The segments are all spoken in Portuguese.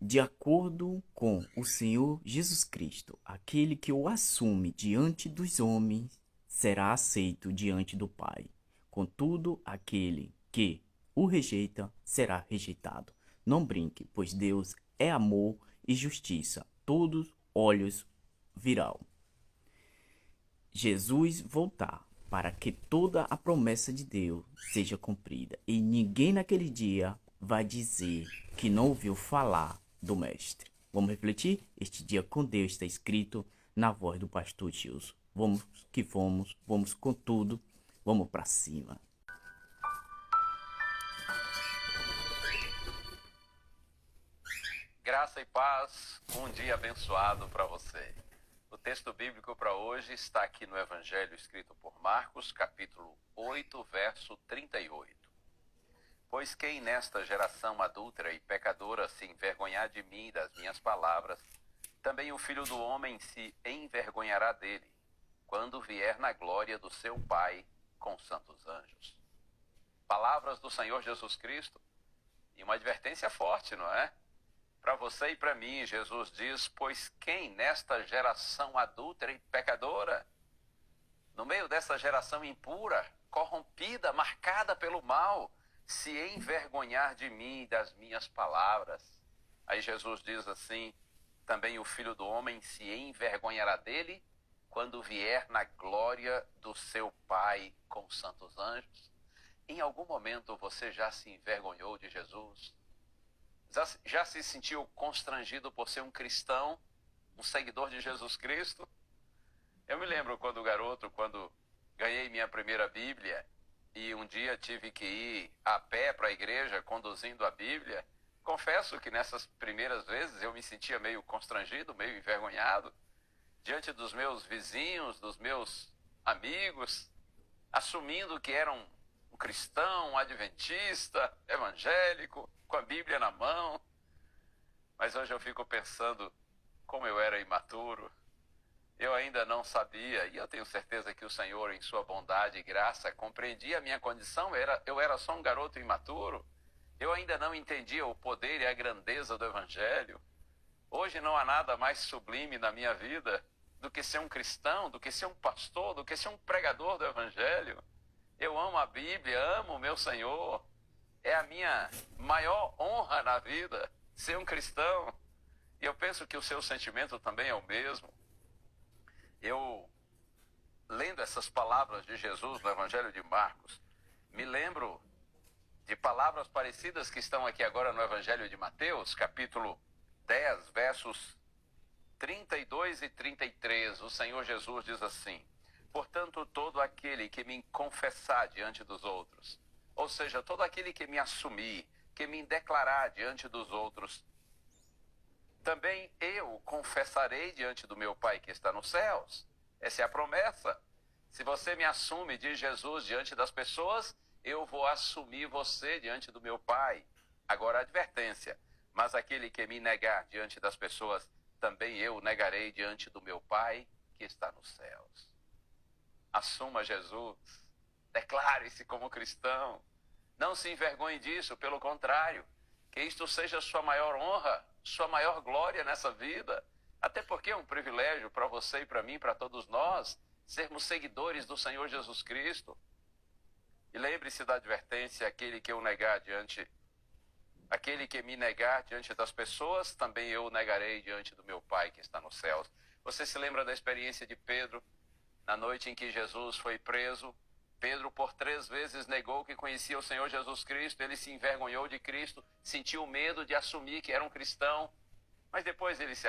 De acordo com o Senhor Jesus Cristo, aquele que o assume diante dos homens será aceito diante do Pai. Contudo, aquele que o rejeita será rejeitado. Não brinque, pois Deus é amor e justiça. Todos olhos virão Jesus voltar para que toda a promessa de Deus seja cumprida. E ninguém naquele dia vai dizer que não ouviu falar do Mestre. Vamos refletir? Este dia com Deus está escrito na voz do pastor Gilson. Vamos que vamos com tudo, vamos para cima. Graça e paz, um dia abençoado para você. O texto bíblico para hoje está aqui no Evangelho escrito por Marcos, capítulo 8, verso 38. Pois quem nesta geração adúltera e pecadora se envergonhar de mim e das minhas palavras, também o Filho do Homem se envergonhará dele, quando vier na glória do seu Pai com os santos anjos. Palavras do Senhor Jesus Cristo e uma advertência forte, não é? Para você e para mim, Jesus diz, pois quem nesta geração adúltera e pecadora, no meio dessa geração impura, corrompida, marcada pelo mal, se envergonhar de mim e das minhas palavras. Aí Jesus diz assim, também o Filho do Homem se envergonhará dele quando vier na glória do seu Pai com os santos anjos. Em algum momento você já se envergonhou de Jesus? Já se sentiu constrangido por ser um cristão, um seguidor de Jesus Cristo? Eu me lembro quando garoto, quando ganhei minha primeira Bíblia e um dia tive que ir a pé para a igreja conduzindo a Bíblia. Confesso que nessas primeiras vezes eu me sentia meio constrangido, meio envergonhado, diante dos meus vizinhos, dos meus amigos, assumindo que era um cristão, um adventista, evangélico, com a Bíblia na mão. Mas hoje eu fico pensando como eu era imaturo. Eu ainda não sabia, e eu tenho certeza que o Senhor, em sua bondade e graça, compreendia a minha condição. Eu era só um garoto imaturo. Eu ainda não entendia o poder e a grandeza do Evangelho. Hoje não há nada mais sublime na minha vida do que ser um cristão, do que ser um pastor, do que ser um pregador do Evangelho. Eu amo a Bíblia, amo o meu Senhor. É a minha maior honra na vida ser um cristão. E eu penso que o seu sentimento também é o mesmo. Eu, lendo essas palavras de Jesus no Evangelho de Marcos, me lembro de palavras parecidas que estão aqui agora no Evangelho de Mateus, capítulo 10, versos 32 e 33. O Senhor Jesus diz assim, portanto, todo aquele que me confessar diante dos outros, ou seja, todo aquele que me assumir, que me declarar diante dos outros, também eu confessarei diante do meu Pai que está nos céus. Essa é a promessa. Se você me assume, diz Jesus, diante das pessoas, eu vou assumir você diante do meu Pai. Agora a advertência, mas aquele que me negar diante das pessoas, também eu negarei diante do meu Pai que está nos céus. Assuma Jesus, declare-se como cristão, não se envergonhe disso, pelo contrário, que isto seja sua maior honra, sua maior glória nessa vida, até porque é um privilégio para você e para mim, para todos nós, sermos seguidores do Senhor Jesus Cristo. E lembre-se da advertência, aquele que me negar diante das pessoas, também eu o negarei diante do meu Pai que está nos céus. Você se lembra da experiência de Pedro, na noite em que Jesus foi preso? Pedro por 3 vezes negou que conhecia o Senhor Jesus Cristo, ele se envergonhou de Cristo, sentiu medo de assumir que era um cristão, mas depois ele se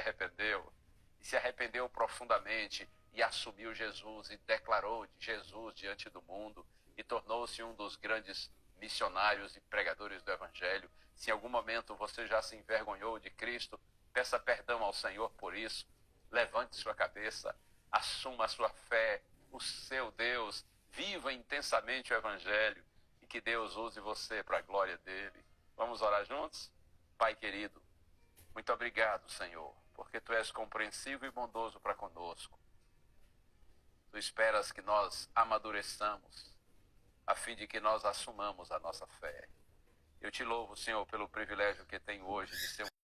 arrependeu profundamente e assumiu Jesus e declarou Jesus diante do mundo e tornou-se um dos grandes missionários e pregadores do Evangelho. Se em algum momento você já se envergonhou de Cristo, peça perdão ao Senhor por isso, levante sua cabeça, assuma a sua fé, o seu Deus, viva intensamente o Evangelho e que Deus use você para a glória dele. Vamos orar juntos? Pai querido, muito obrigado, Senhor, porque Tu és compreensivo e bondoso para conosco. Tu esperas que nós amadureçamos, a fim de que nós assumamos a nossa fé. Eu te louvo, Senhor, pelo privilégio que tenho hoje de ser um